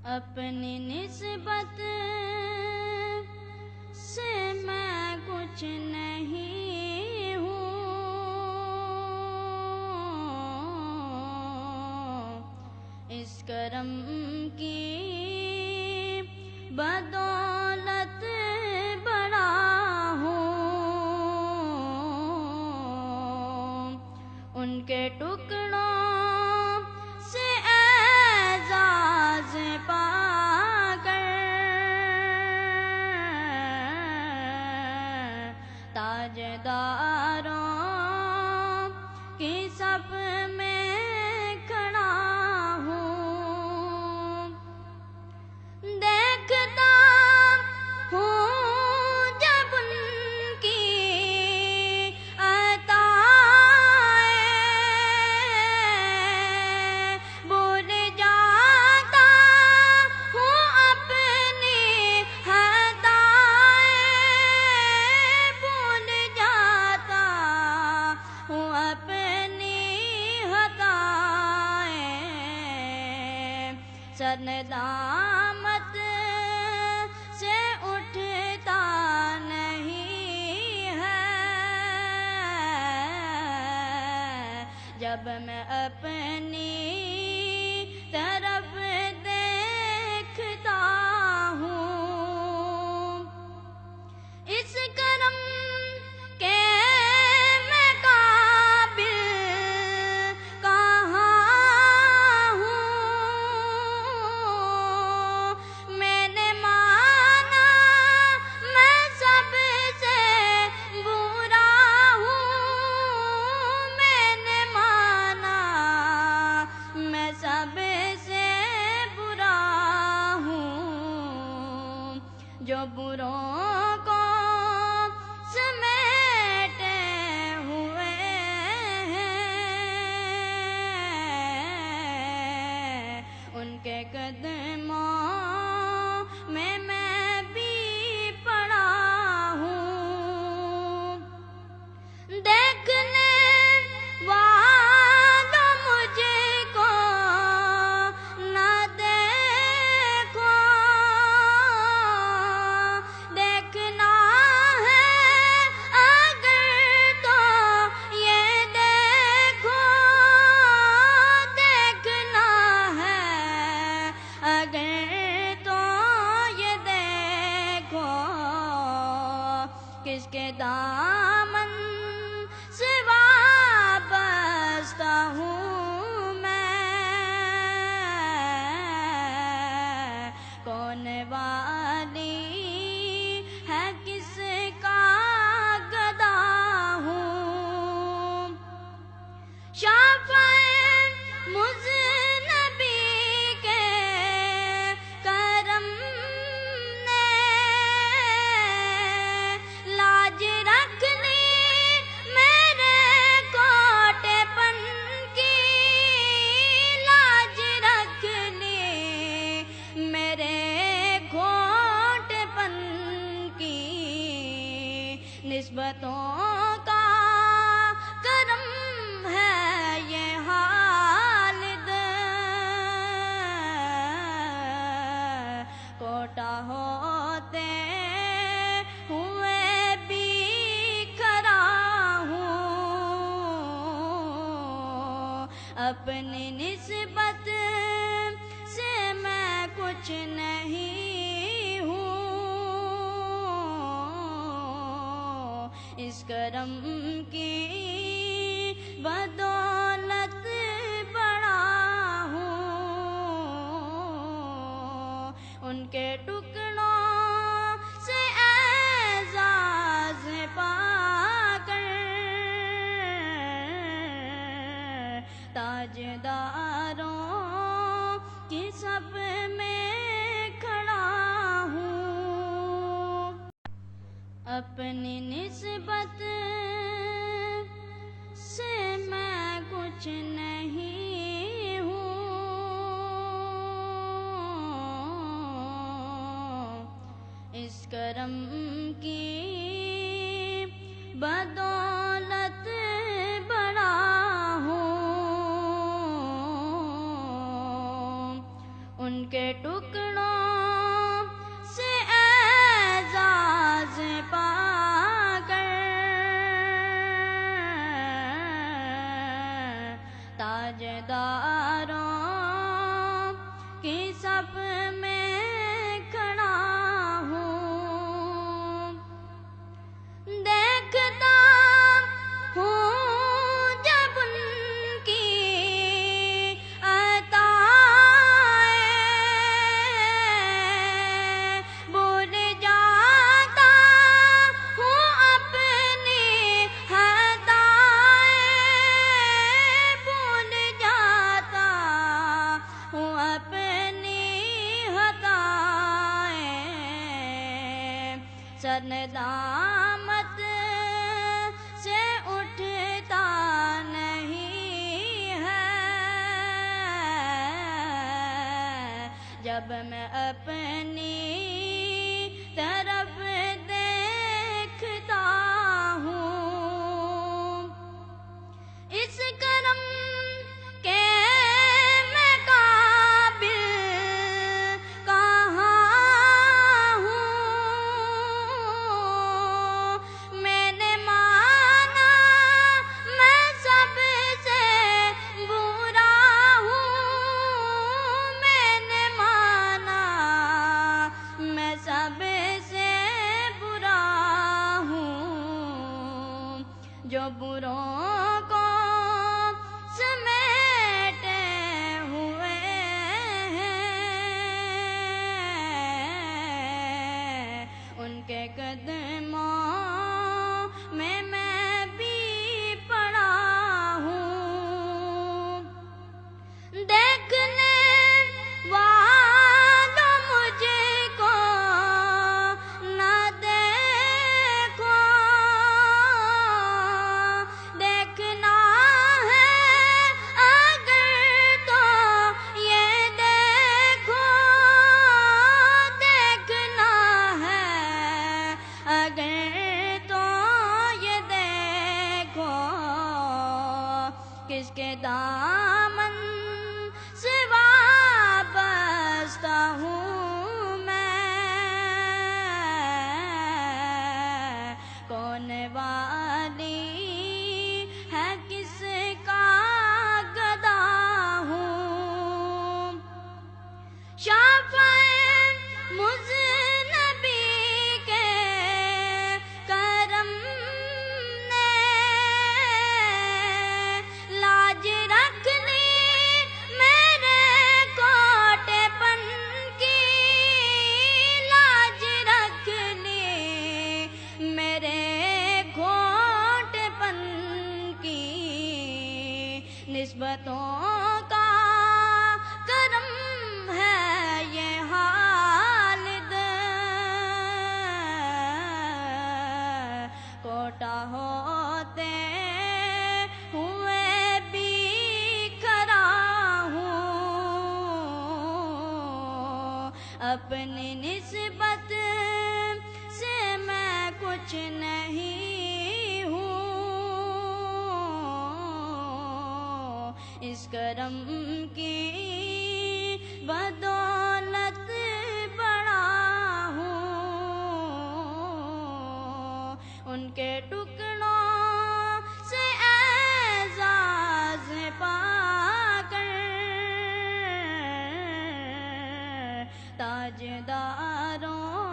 اپنی نسبت سے میں کچھ نہیں ہوں، اس کرم کی بدولت بڑا ہوں، ان کے ٹکڑوں سے اعزاز پا کر تاجداروں کی صف میں کھڑا ہوں، دیکھتا ہوں جب ان کی عطائیں، بھول جاتا ہوں اپنی خطائیں، بھول جاتا ہوں اپنی خطائیں، سر ندامت سے اٹھتا نہیں ہے، جب میں اپنی طرف دیکھتا ہوں، اس کرم کے میں قابل کہاں ہوں، میں نے مانا میں سب سے برا ہوں، میں نے مانا میں سب سے برا ہوں، جو بروں کو سمیٹے ہوئے ہیں، ان کے قدموں میں بھی پڑا ہوں، دیکھنے والوں مجھ کو نہ دیکھو، دیکھنا ہے اگر تو یہ دیکھو، دیکھنا ہے اگر تو یہ دیکھو، کس کے دامن سے وابستہ ہوں میں، کون والی ہے کس کا گدا ہوں، شافعِ مذنبی کے کرم نے لاج رکھ لی میرے کوٹے پن کی، لاج رکھ لی میرے کھوٹے پن کی، نسبتوں کا کرم ہے یہ خالد، کوٹا ہوتے ہوئے بھی کھڑا ہوں، اپنی نسبت سے میں کچھ نہیں ہوں، اس کرم کی بدولت بڑا ہوں، ان کے ٹکڑوں سے اعزاز پا کر تاجداروں کی صف میں کھڑا ہوں، اپنی نسبت سے میں کچھ نہیں ہوں، اس کرم کی بدولت بڑا ہوں، ان کے ٹکڑوں سے اعزاز پا کر تاجداروں کی صف میں کھڑا ہوں، دیکھتا ہوں جب ان کی عطائیں، بھول جاتا ہوں اپنی خطائیں، بھول جاتا ہوں اپنی خطائیں، سر ندامت سے اٹھتا نہیں ہے جب میں اپنی طرف دیکھتا ہوں، اس کرم کے میں قابل کہاں ہوں، میں نے مانا میں سب سے برا ہوں، میں نے مانا میں سب سے برا ہوں، جو بروں کو سمیٹے ہوئے ہیں، ان کے قدموں میں بھی پڑا ہوں، دیکھنے والوں مجھ کو نہ دیکھو، دیکھنا ہے اگر تو یہ دیکھو، دیکھنا ہے اگر تو یہ دیکھو، کس کے دامن سے وابستہ ہوں میں، کون والی ہے کس کا گدا ہوں، شافعِ مذنبی کے کرم نے لاج رکھ لی میرے کوٹے پن کی، لاج رکھ لی میرے گھوٹے پن کی، نسبتوں کا کرم ہے یہ خالد، کوٹا ہوتے ہوئے بھی کھڑا ہوں، اپنی نسبت سے میں کچھ نہیں ہوں، اس کرم کی بدولت بڑا ہوں، ان کے ٹکڑوں سے اعزاز پا کر تاجداروں